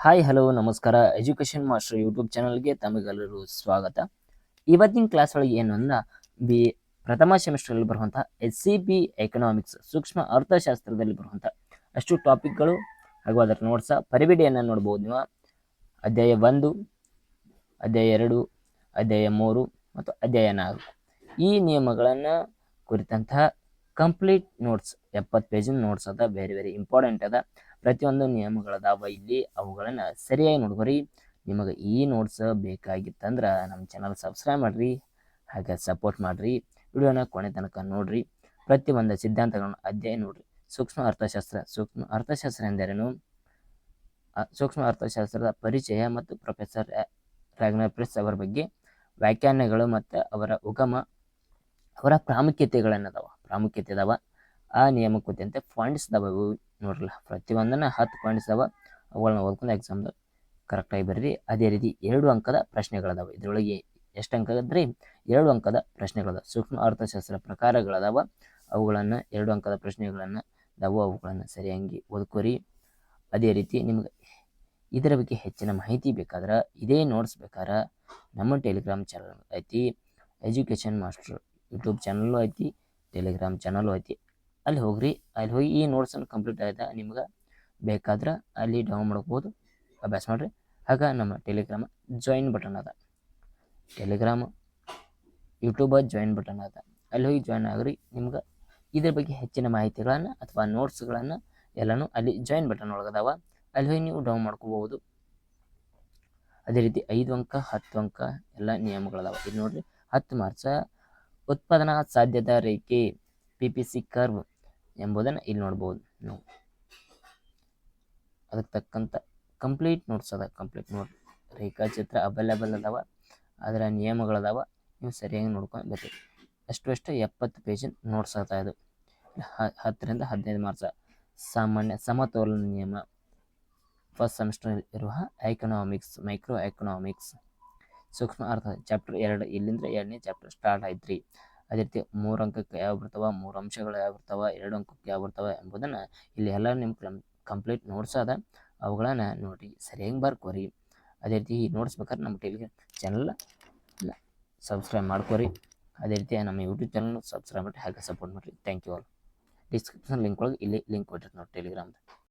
Hi hello ನಮಸ್ಕಾರ. Education master YouTube ಚಾನಲ್ಗೆ ತಮಗೆಲ್ಲರೂ ಸ್ವಾಗತ. ಇವತ್ತಿನ ಕ್ಲಾಸ್ ಒಳಗೆ ಏನು ಅಂದ್ರೆ ಪ್ರಥಮ ಸೆಮಿಸ್ಟರ್ಲ್ಲಿ ಬರುವಂಥ SCB ಎಕನಾಮಿಕ್ಸ್ ಸೂಕ್ಷ್ಮ ಅರ್ಥಶಾಸ್ತ್ರದಲ್ಲಿ ಬರುವಂಥ ಅಷ್ಟು ಟಾಪಿಕ್ಗಳು ಹಾಗೂ ಅದರ ನೋಟ್ಸ ಪರಿವಿಡಿಯನ್ನು ನೋಡ್ಬೋದು. ನೀವು ಅಧ್ಯಾಯ 1, ಅಧ್ಯಾಯ 2, ಅಧ್ಯಾಯ 3 ಮತ್ತು ಅಧ್ಯಾಯ 4 ಈ ನಿಯಮಗಳನ್ನು ಕುರಿತಂತಹ ಕಂಪ್ಲೀಟ್ ನೋಟ್ಸ್ 70 ಪೇಜಿನ ನೋಟ್ಸ್ ಅದ. ವೆರಿ ಇಂಪಾರ್ಟೆಂಟ್ ಅದ. ಪ್ರತಿಯೊಂದು ನಿಯಮಗಳದಾವ ಇಲ್ಲಿ, ಅವುಗಳನ್ನು ಸರಿಯಾಗಿ ನೋಡ್ಕೊರಿ. ನಿಮಗೆ ಈ ನೋಟ್ಸ್ ಬೇಕಾಗಿತ್ತಂದ್ರೆ ನಮ್ಮ ಚಾನಲ್ ಸಬ್ಸ್ಕ್ರೈಬ್ ಮಾಡಿರಿ, ಹಾಗೆ ಸಪೋರ್ಟ್ ಮಾಡಿರಿ. ವಿಡಿಯೋನ ಕೊನೆ ತನಕ ನೋಡ್ರಿ. ಪ್ರತಿಯೊಂದು ಸಿದ್ಧಾಂತಗಳನ್ನು ಅಧ್ಯಯನ ನೋಡ್ರಿ. ಸೂಕ್ಷ್ಮ ಅರ್ಥಶಾಸ್ತ್ರ ಎಂದರೇನು, ಸೂಕ್ಷ್ಮ ಅರ್ಥಶಾಸ್ತ್ರದ ಪರಿಚಯ ಮತ್ತು ಪ್ರೊಫೆಸರ್ ರಾಗ್ನರ್ ಪ್ರೆಸ್ ಅವರ ಬಗ್ಗೆ ವ್ಯಾಖ್ಯಾನಗಳು ಮತ್ತು ಅವರ ಉಗಮ, ಅವರ ಪ್ರಾಮುಖ್ಯತೆ ಅದಾವ. ಆ ನಿಯಮ ಕುರಿತಂತೆ ಪಾಯಿಂಟ್ಸ್ ಅದಾವ ನೋಡ್ರಲ್ಲ. ಪ್ರತಿಯೊಂದನ್ನು 10 ಪಾಯಿಂಟ್ಸ್ ಅದಾವ. ಅವುಗಳನ್ನ ಓದ್ಕೊಂಡು ಎಕ್ಸಾಮ್ದಾಗ ಕರೆಕ್ಟಾಗಿ ಬರ್ರಿ. ಅದೇ ರೀತಿ 2 ಅಂಕದ ಪ್ರಶ್ನೆಗಳದಾವ. ಇದರೊಳಗೆ ಎಷ್ಟು ಅಂಕ ಇದ್ರಿ? 2 ಅಂಕದ ಪ್ರಶ್ನೆಗಳದಾವ. ಸೂಕ್ಷ್ಮ ಅರ್ಥಶಾಸ್ತ್ರ ಪ್ರಕಾರಗಳದಾವ. ಅವುಗಳನ್ನು 2 ಅಂಕದ ಪ್ರಶ್ನೆಗಳನ್ನು ಅವುಗಳನ್ನು ಸರಿಯಾಗಿ ಓದ್ಕೋರಿ. ಅದೇ ರೀತಿ ನಿಮ್ಗೆ ಇದರ ಬಗ್ಗೆ ಹೆಚ್ಚಿನ ಮಾಹಿತಿ ಬೇಕಾದ್ರೆ, ಇದೇ ನೋಟ್ಸ್ ಬೇಕಾದ್ರೆ ನಮ್ಮ ಟೆಲಿಗ್ರಾಮ್ ಚಾನಲ್ ಐತಿ. ಎಜುಕೇಷನ್ ಮಾಸ್ಟರ್ ಯೂಟ್ಯೂಬ್ ಚಾನಲ್ಲು ಐತಿ, ಟೆಲಿಗ್ರಾಮ್ ಚಾನಲ್ಲು ಐತಿ. ಅಲ್ಲಿ ಹೋಗ್ರಿ. ಅಲ್ಲಿ ಹೋಗಿ ಈ ನೋಟ್ಸನ್ನು ಕಂಪ್ಲೀಟ್ ಆಯ್ತಾ ನಿಮ್ಗೆ ಬೇಕಾದ್ರೆ ಅಲ್ಲಿ ಡೌನ್ ಮಾಡ್ಬೋದು, ಅಭ್ಯಾಸ ಮಾಡಿರಿ. ಆಗ ನಮ್ಮ ಟೆಲಿಗ್ರಾಮ್ ಜಾಯಿನ್ ಬಟನ್ ಅದ, ಟೆಲಿಗ್ರಾಮ್ ಯೂಟ್ಯೂಬ್ ಜಾಯಿನ್ ಬಟನ್ ಅದ. ಅಲ್ಲಿ ಹೋಗಿ ಜಾಯಿನ್ ಆಗ್ರಿ. ನಿಮ್ಗೆ ಇದ್ರ ಬಗ್ಗೆ ಹೆಚ್ಚಿನ ಮಾಹಿತಿಗಳನ್ನು ಅಥವಾ ನೋಟ್ಸ್ಗಳನ್ನು ಎಲ್ಲನೂ ಅಲ್ಲಿ ಜಾಯಿನ್ ಬಟನ್ ಒಳಗದಾವ. ಅಲ್ಲಿ ಹೋಗಿ ನೀವು ಡೌನ್ ಮಾಡ್ಕೋಬಹುದು. ಅದೇ ರೀತಿ 5 ಅಂಕ 10 ಅಂಕ ಎಲ್ಲ ನಿಯಮಗಳದಾವ. ಇದು ನೋಡ್ರಿ, 10 ಮಾರ್ಕ್ಸ್ ಉತ್ಪಾದನಾ ಸಾಧ್ಯತಾ ರೇಖೆ PPC ಕರ್ವ್ ಎಂಬುದನ್ನು ಇಲ್ಲಿ ನೋಡ್ಬೋದು. ನಾವು ಅದಕ್ಕೆ ತಕ್ಕಂಥ ಕಂಪ್ಲೀಟ್ ನೋಟ್ಸ್ ಅದ. ಕಂಪ್ಲೀಟ್ ನೋಟ್ ರೇಖಾಚಿತ್ರ ಅವೈಲೇಬಲ್ ಅದಾವ, ಅದರ ನಿಯಮಗಳದಾವ. ನೀವು ಸರಿಯಾಗಿ ನೋಡ್ಕೊಂಡು ಬರ್ತೀವಿ. ಅಷ್ಟು 70 ಪೇಜಿನ ನೋಟ್ಸ್ ಆಗ್ತಾ ಇದು. 10 ರಿಂದ 15 ಮಾರ್ಕ್ಸ್. ಸಾಮಾನ್ಯ ಸಮತೋಲನ ನಿಯಮ ಫಸ್ಟ್ ಸೆಮಿಸ್ಟರ್ ಇರುವ ಎಕನಾಮಿಕ್ಸ್, ಮೈಕ್ರೋ ಎಕನಾಮಿಕ್ಸ್, ಸೂಕ್ಷ್ಮ ಅರ್ಥ ಚಾಪ್ಟರ್ 2. ಇಲ್ಲಿಂದ 2ನೇ ಚಾಪ್ಟರ್ ಸ್ಟಾರ್ಟ್ ಆಯ್ತು ರೀ. ಅದೇ ರೀತಿ 3 ಅಂಕಕ್ಕೆ ಯಾವ ಬರ್ತಾವ, 3 ಅಂಶಗಳು ಯಾವ ಬರ್ತಾವ, 2 ಅಂಕಕ್ಕೆ ಯಾವ ಬರ್ತಾವ ಎಂಬುದನ್ನು ಇಲ್ಲಿ ಎಲ್ಲ ನಿಮ್ಮ ಕಂಪ್ಲೀಟ್ ನೋಟ್ಸ್ ಅದ. ಅವುಗಳನ್ನು ನೋಡಿ ಸರಿಯಾಗಿ ಬರ್ಕೋರಿ. ಅದೇ ರೀತಿ ಈ ನೋಟ್ಸ್ ಬೇಕಾದ್ರೆ ನಮ್ಮ ಟೆಲಿಗ್ರಾಮ್ ಚಾನಲ್ ಸಬ್ಸ್ಕ್ರೈಬ್ ಮಾಡ್ಕೋರಿ. ಅದೇ ರೀತಿ ನಮ್ಮ ಯೂಟ್ಯೂಬ್ ಚಾನಲ್ ಸಬ್ಸ್ಕ್ರೈಬ್ ಮಾಡಿ, ಹಾಗೆ ಸಪೋರ್ಟ್ ಮಾಡಿರಿ. Thank you all. Description link ಒಳಗೆ ಇಲ್ಲಿ ಲಿಂಕ್ ಕೊಟ್ಟಿರ್ತೀನಿ ನೋಡಿ ಟೆಲಿಗ್ರಾಮ್ದು.